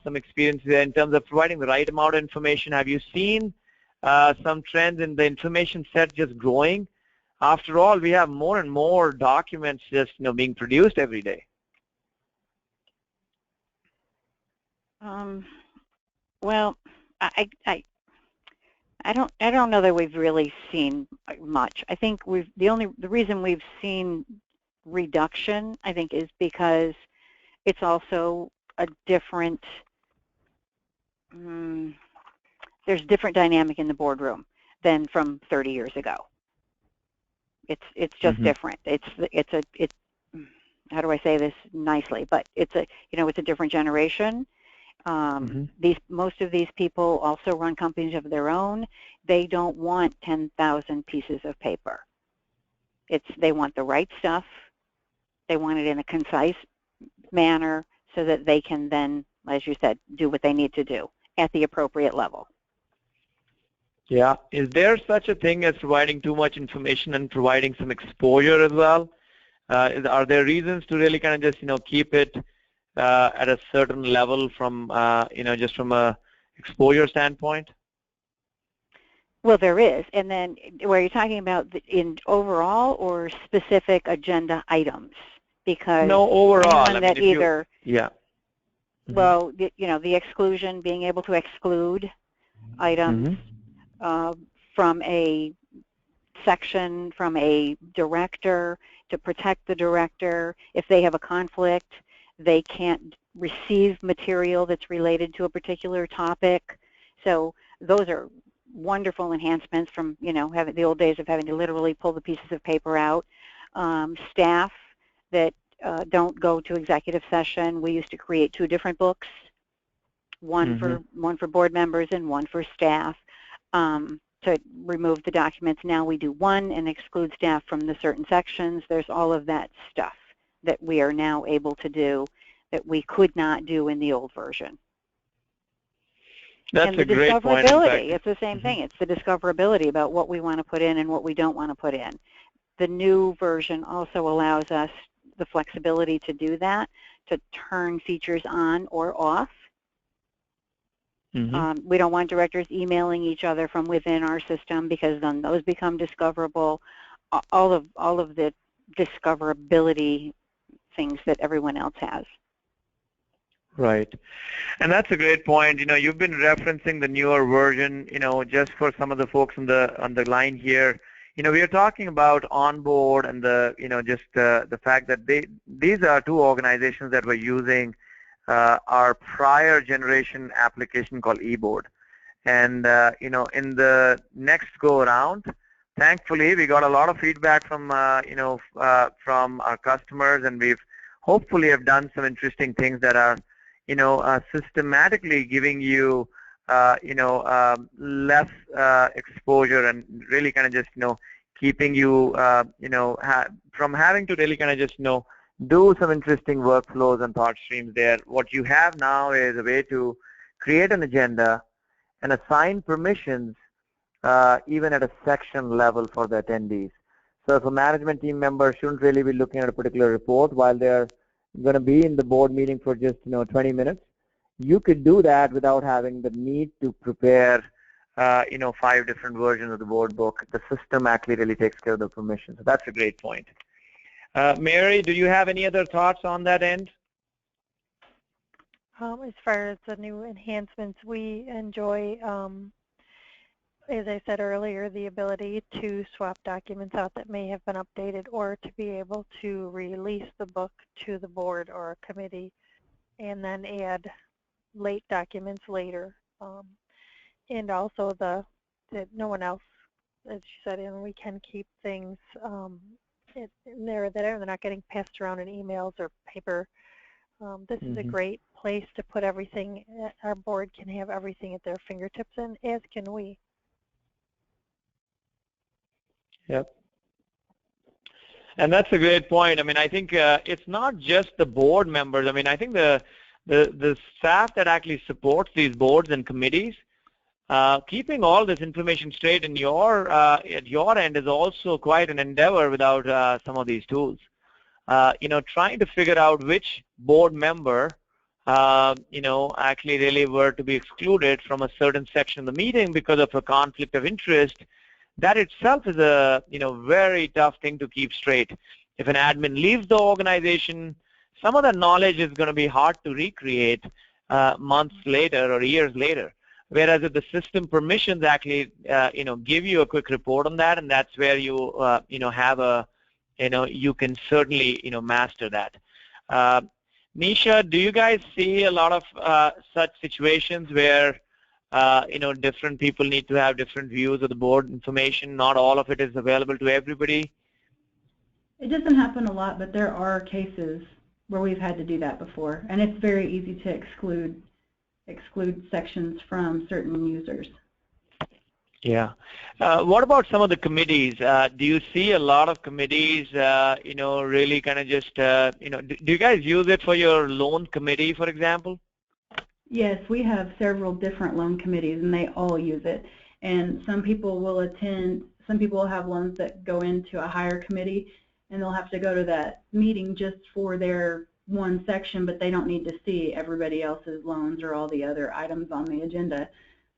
some experience there in terms of providing the right amount of information. Have you seen some trends in the information set just growing? After all, we have more and more documents just being produced every day. Well, I don't know that we've really seen much. I think the reason we've seen reduction, I think, is because it's also a different there's different dynamic in the boardroom than from 30 years ago. It's just different. It's how do I say this nicely? But it's a different generation. Most of these people also run companies of their own. They don't want 10,000 pieces of paper. They want the right stuff. They want it in a concise manner so that they can then, as you said, do what they need to do at the appropriate level. Yeah. Is there such a thing as providing too much information and providing some exposure as well? Are there reasons to really kind of just keep it at a certain level from just from a exposure standpoint? Well, there is. And then where you're talking about in overall or specific agenda items? Because no, overall. That either well, the exclusion, being able to exclude items from a section, from a director, to protect the director. If they have a conflict, they can't receive material that's related to a particular topic. So those are wonderful enhancements from, having the old days of having to literally pull the pieces of paper out. Staff that don't go to executive session. We used to create 2 different books, one for board members and one for staff, to remove the documents. Now we do one and exclude staff from the certain sections. There's all of that stuff that we are now able to do that we could not do in the old version. That's a great point. Discoverability, it's the same thing. It's the discoverability about what we want to put in and what we don't want to put in. the new version also allows us the flexibility to do that, to turn features on or off. We don't want directors emailing each other from within our system, because then those become discoverable. All of the discoverability things that everyone else has. Right. And that's a great point. You've been referencing the newer version, just for some of the folks on the line here. We are talking about OnBoard and just the fact that these are two organizations that were using our prior generation application called eBoard. And, in the next go around, thankfully, we got a lot of feedback from, from our customers, and we've hopefully have done some interesting things that are, systematically giving you, less exposure, and really kind of just, keeping you, from having to really kind of just, do some interesting workflows and thought streams there. What you have now is a way to create an agenda and assign permissions even at a section level for the attendees. So if a management team member shouldn't really be looking at a particular report while they're going to be in the board meeting for just 20 minutes, you could do that without having the need to prepare 5 different versions of the board book. The system actually really takes care of the permissions. So that's a great point. Mary, do you have any other thoughts on that end? As far as the new enhancements, we enjoy, as I said earlier, the ability to swap documents out that may have been updated, or to be able to release the book to the board or a committee and then add late documents later. And also that no one else, as you said, and we can keep things in there that they're not getting passed around in emails or paper. This is a great place to put everything. Our board can have everything at their fingertips, and as can we. Yep. And that's a great point. I mean, I think it's not just the board members. I mean, I think the staff that actually supports these boards and committees, keeping all this information straight in at your end is also quite an endeavor without some of these tools. Trying to figure out which board member, actually really were to be excluded from a certain section of the meeting because of a conflict of interest, that itself is a, very tough thing to keep straight. If an admin leaves the organization, some of the knowledge is going to be hard to recreate months later or years later. Whereas if the system permissions actually, give you a quick report on that, and that's where you, have a, you can certainly, master that. Neisha, do you guys see a lot of such situations where, different people need to have different views of the board information? Not all of it is available to everybody? It doesn't happen a lot, but there are cases where we've had to do that before, and it's very easy to exclude sections from certain users. Yeah. What about some of the committees? Do you see a lot of committees, really kind of just, do you guys use it for your loan committee, for example? Yes, we have several different loan committees, and they all use it. And some people will attend, some people will have ones that go into a higher committee, and they'll have to go to that meeting just for their one section, but they don't need to see everybody else's loans or all the other items on the agenda.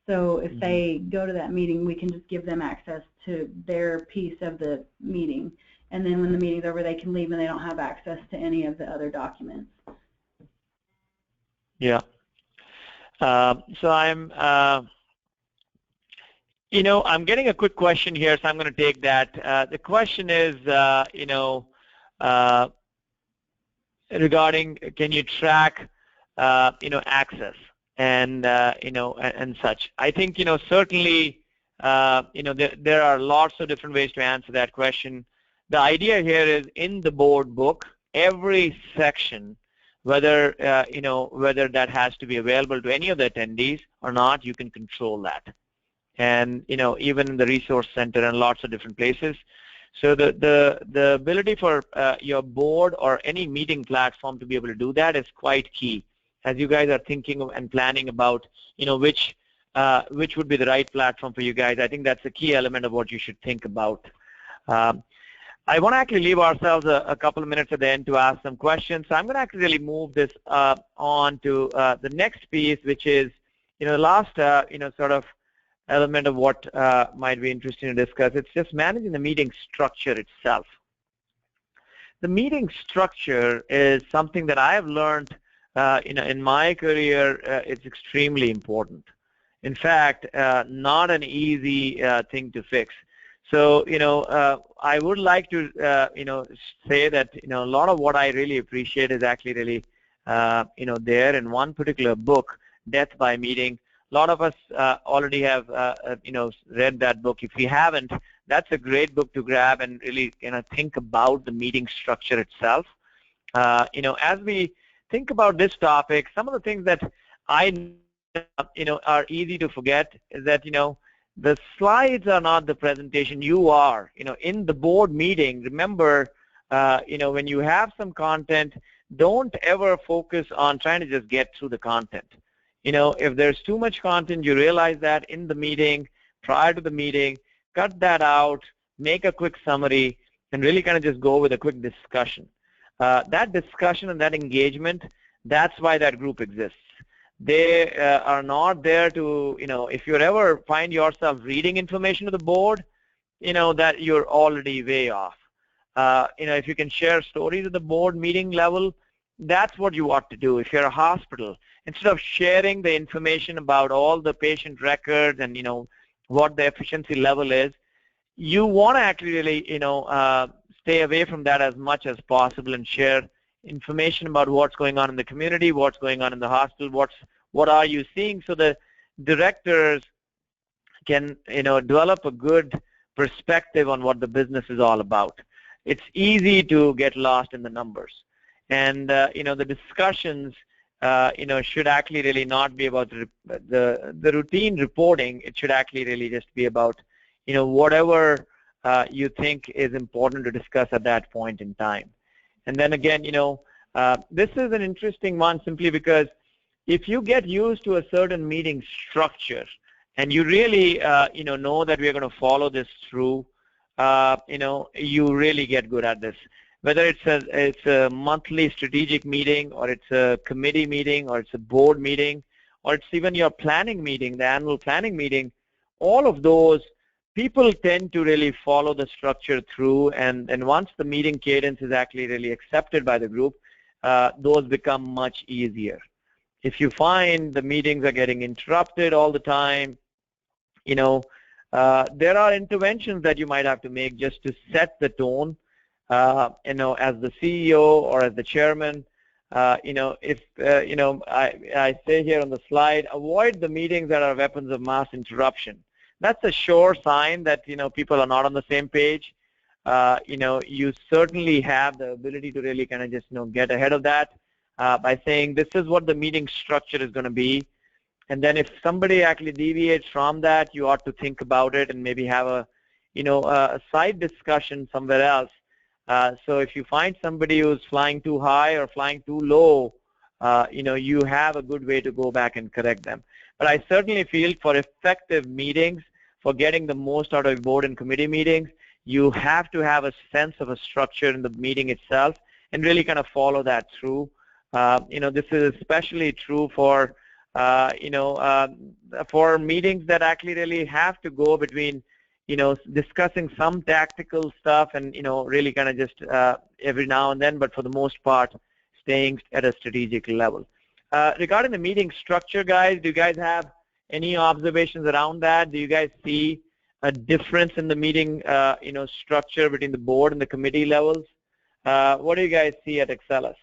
So if they go to that meeting, we can just give them access to their piece of the meeting. And then when the meeting's over, they can leave and they don't have access to any of the other documents. Yeah. So I'm, I'm getting a quick question here, so I'm going to take that. The question is, regarding, can you track, access and, and such? I think, certainly, there are lots of different ways to answer that question. The idea here is in the board book, every section, whether, whether that has to be available to any of the attendees or not, you can control that. And, even in the resource center and lots of different places. So the ability for your board or any meeting platform to be able to do that is quite key. As you guys are thinking and planning about, which would be the right platform for you guys, I think that's a key element of what you should think about. I want to actually leave ourselves a couple of minutes at the end to ask some questions. So I'm going to actually really move this on to the next piece, which is, the last, sort of element of what might be interesting to discuss. It's just managing the meeting structure itself. The meeting structure is something that I have learned, in my career. It's extremely important. In fact, not an easy thing to fix. So, I would like to, say that, a lot of what I really appreciate is actually really, there in one particular book, Death by Meeting. A lot of us already have, read that book. If you haven't, that's a great book to grab and really, think about the meeting structure itself. As we think about this topic, some of the things that I, are easy to forget is that, the slides are not the presentation. You are, in the board meeting. Remember, when you have some content, don't ever focus on trying to just get through the content. If there's too much content, you realize that in the meeting, prior to the meeting, cut that out, make a quick summary, and really kind of just go with a quick discussion. That discussion and that engagement, that's why that group exists. They are not there to, if you ever find yourself reading information to the board, that you're already way off. If you can share stories at the board meeting level, that's what you ought to do. If you're a hospital, instead of sharing the information about all the patient records and, what the efficiency level is, you want to actually really, stay away from that as much as possible and share information about what's going on in the community, what's going on in the hospital, what are you seeing, so the directors can, develop a good perspective on what the business is all about. It's easy to get lost in the numbers. And, the discussions, should actually really not be about the routine reporting. It should actually really just be about, whatever you think is important to discuss at that point in time. And then again, this is an interesting one simply because if you get used to a certain meeting structure and you really, know that we're going to follow this through, you really get good at this. Whether it's a monthly strategic meeting, or it's a committee meeting, or it's a board meeting, or it's even your planning meeting, the annual planning meeting, all of those, people tend to really follow the structure through, and once the meeting cadence is actually really accepted by the group, those become much easier. If you find the meetings are getting interrupted all the time, there are interventions that you might have to make just to set the tone. As the CEO or as the chairman, if, I say here on the slide, avoid the meetings that are weapons of mass interruption. That's a sure sign that, people are not on the same page. You certainly have the ability to really kind of just, get ahead of that by saying this is what the meeting structure is going to be. And then if somebody actually deviates from that, you ought to think about it and maybe have a side discussion somewhere else. So if you find somebody who's flying too high or flying too low, you have a good way to go back and correct them. But I certainly feel for effective meetings, for getting the most out of board and committee meetings, you have to have a sense of a structure in the meeting itself and really kind of follow that through. This is especially true for, for meetings that actually really have to go between, discussing some tactical stuff and, really kind of just every now and then, but for the most part, staying at a strategic level. Regarding the meeting structure, guys, do you guys have any observations around that? Do you guys see a difference in the meeting, structure between the board and the committee levels? What do you guys see at Excellus?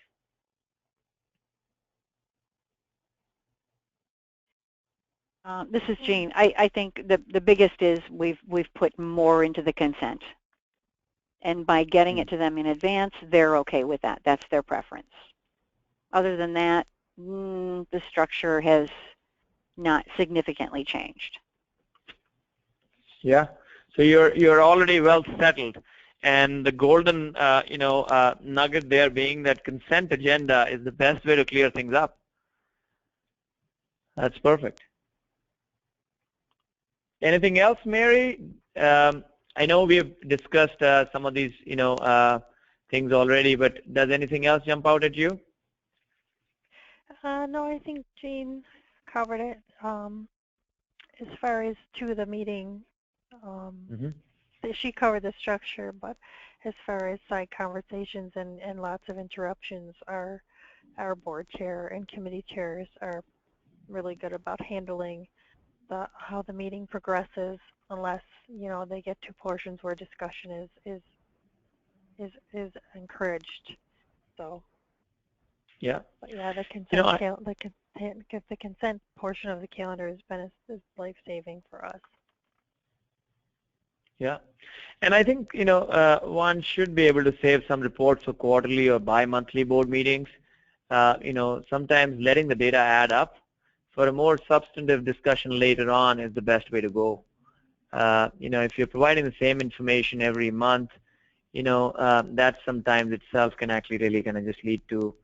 This is Jeanne. I think the biggest is we've put more into the consent, and by getting it to them in advance, they're okay with that. That's their preference. Other than that, the structure has not significantly changed. Yeah. So you're already well settled, and the golden nugget there being that consent agenda is the best way to clear things up. That's perfect. Anything else, Mary? I know we've discussed some of these, things already, but does anything else jump out at you? No, I think Jeanne covered it. As far as to the meeting, she covered the structure, but as far as side conversations and lots of interruptions, our board chair and committee chairs are really good about handling how the meeting progresses, unless they get to portions where discussion is encouraged. So yeah, but yeah, the consent the consent portion of the calendar has been life-saving for us. Yeah, and I think one should be able to save some reports for quarterly or bi-monthly board meetings. Sometimes letting the data add up for a more substantive discussion later on is the best way to go. If you're providing the same information every month, that sometimes itself can actually really kind of just lead to,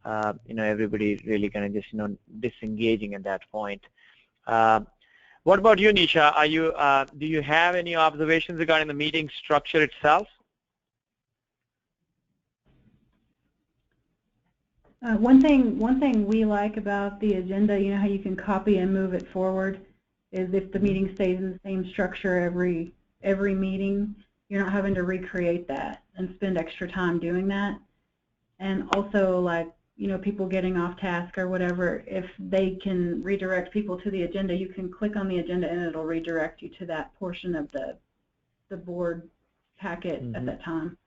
everybody really kind of just, disengaging at that point. What about you, Neisha? Do you have any observations regarding the meeting structure itself? One thing we like about the agenda, how you can copy and move it forward, is if the meeting stays in the same structure every meeting, you're not having to recreate that and spend extra time doing that. And also, like, people getting off task or whatever, if they can redirect people to the agenda, you can click on the agenda and it'll redirect you to that portion of the board packet at that time.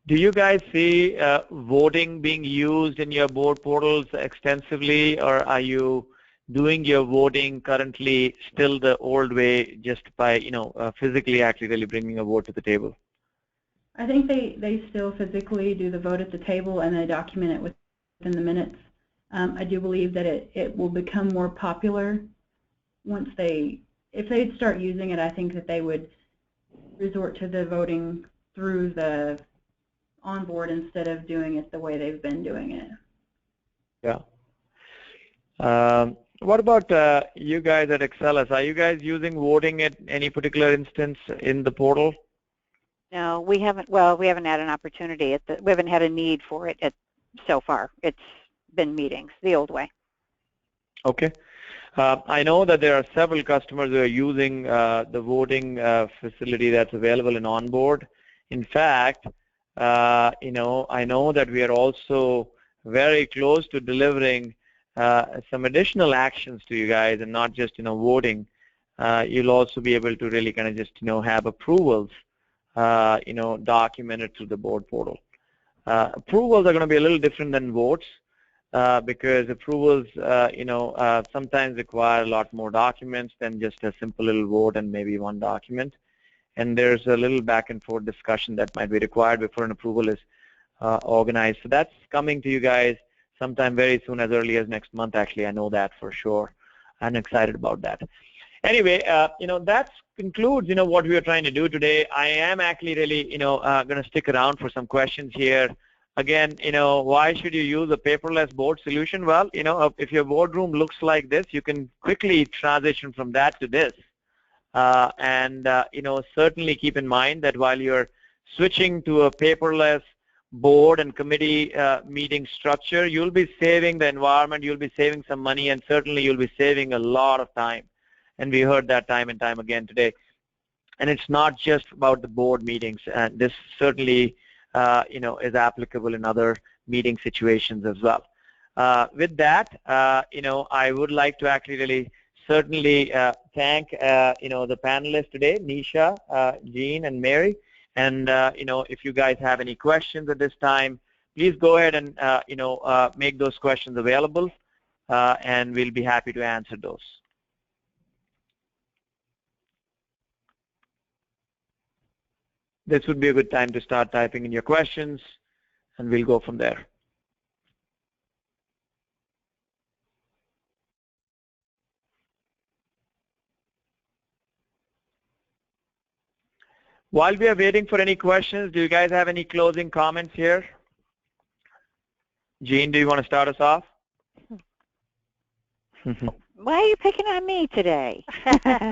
Do you guys see voting being used in your board portals extensively, or are you doing your voting currently still the old way, just by physically actually really bringing a vote to the table? I think they still physically do the vote at the table and they document it within the minutes. I do believe that it will become more popular once if they start using it. I think that they would resort to the voting through the OnBoard instead of doing it the way they've been doing it. Yeah. What about you guys at Excellus? Are you guys using voting at any particular instance in the portal? No, we haven't. Well, we haven't had an opportunity. We haven't had a need for it so far. It's been meetings the old way. Okay. I know that there are several customers who are using the voting facility that's available in OnBoard. In fact, I know that we are also very close to delivering some additional actions to you guys, and not just voting. You'll also be able to really kind of just have approvals documented through the board portal. Approvals are going to be a little different than votes because approvals sometimes require a lot more documents than just a simple little vote and maybe one document. And there's a little back and forth discussion that might be required before an approval is organized. So that's coming to you guys sometime very soon, as early as next month. Actually, I know that for sure. I'm excited about that. Anyway, that concludes what we are trying to do today. I am actually really going to stick around for some questions here. Again, why should you use a paperless board solution? Well, if your boardroom looks like this, you can quickly transition from that to this. Certainly keep in mind that while you're switching to a paperless board and committee meeting structure, you'll be saving the environment, you'll be saving some money, and certainly you'll be saving a lot of time. And we heard that time and time again today. And it's not just about the board meetings, and this certainly is applicable in other meeting situations as well. With that, I would like to actually really certainly thank the panelists today, Neisha, Jeanne, and Mary. And if you guys have any questions at this time, please go ahead and make those questions available, and we'll be happy to answer those. This would be a good time to start typing in your questions, and we'll go from there. While we are waiting for any questions, do you guys have any closing comments here? Jeanne, do you want to start us off? Why are you picking on me today?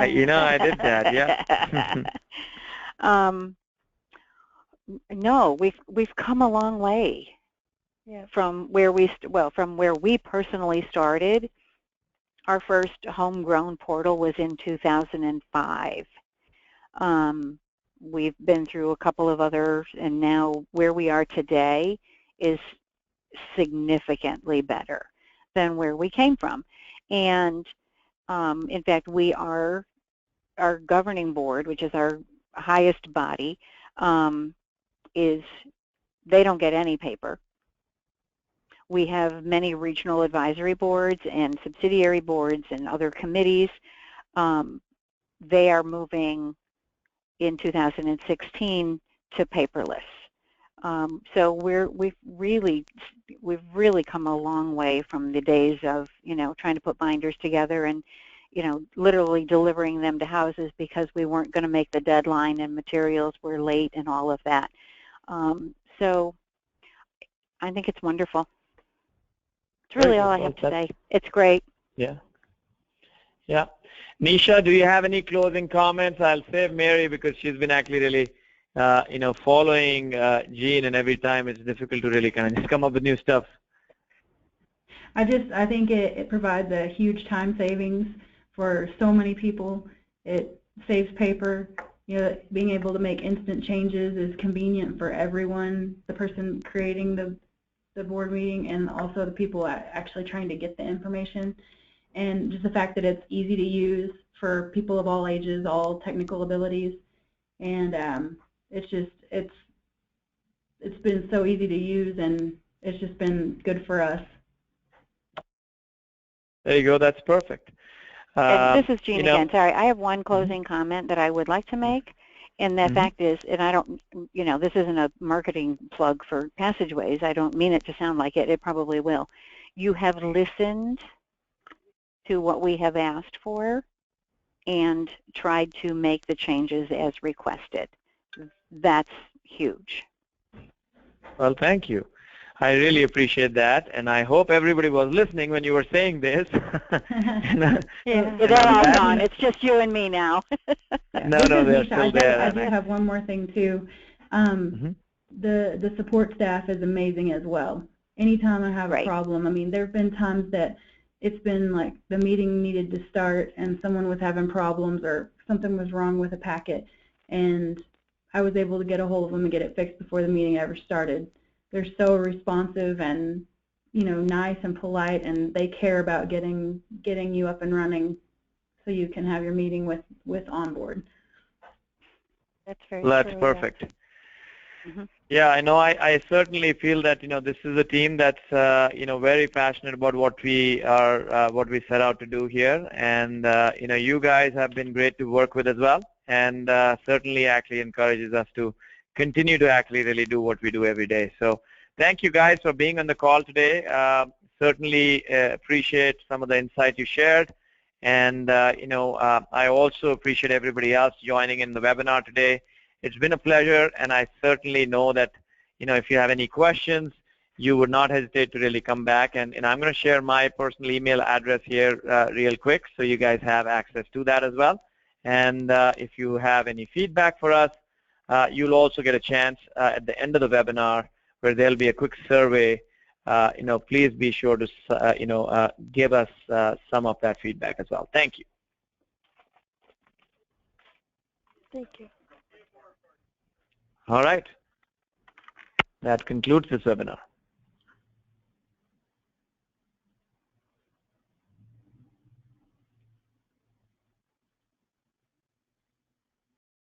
You know, I did that, yeah. No, we've come a long way. Yeah. From where we personally started. Our first homegrown portal was in 2005. We've been through a couple of others, and now where we are today is significantly better than where we came from. And in fact, our governing board, which is our highest body, they don't get any paper. We have many regional advisory boards and subsidiary boards and other committees. They are moving in 2016 to paperless. So we've really come a long way from the days of trying to put binders together and literally delivering them to houses because we weren't going to make the deadline and materials were late and all of that. So I think it's wonderful. It's really all I have to say. It's great. Yeah. Yeah. Neisha, do you have any closing comments? I'll save Mary because she's been actually really, following Jeanne, and every time it's difficult to really kind of just come up with new stuff. I think it provides a huge time savings for so many people. It saves paper. Being able to make instant changes is convenient for everyone, the person creating the board meeting and also the people actually trying to get the information. And just the fact that it's easy to use for people of all ages, all technical abilities. And it's been so easy to use, and it's just been good for us. There you go. That's perfect. This is Jeanne again. Sorry, I have one closing comment that I would like to make. And the fact is, and I don't, this isn't a marketing plug for Passageways. I don't mean it to sound like it. It probably will. You have listened to what we have asked for and tried to make the changes as requested. That's huge. Well, thank you. I really appreciate that, and I hope everybody was listening when you were saying this. They're all gone. It's just you and me now. No, they're still there. I do have one more thing too. The support staff is amazing as well. Anytime I have a problem, I mean, there have been times that it's been like the meeting needed to start and someone was having problems or something was wrong with a packet, and I was able to get a hold of them and get it fixed before the meeting ever started. They're so responsive and nice and polite, and they care about getting you up and running so you can have your meeting with OnBoard. That's very That's true, perfect. Yeah, I know. I certainly feel that this is a team that's very passionate about what we set out to do here, and you guys have been great to work with as well, and certainly actually encourages us to continue to actually really do what we do every day. So thank you guys for being on the call today. Certainly appreciate some of the insight you shared, and I also appreciate everybody else joining in the webinar today. It's been a pleasure, and I certainly know that if you have any questions, you would not hesitate to really come back, and I'm going to share my personal email address here real quick so you guys have access to that as well. And if you have any feedback for us, you'll also get a chance at the end of the webinar where there'll be a quick survey. Please be sure to give us some of that feedback as well. Thank you. Thank you. All right. That concludes this webinar.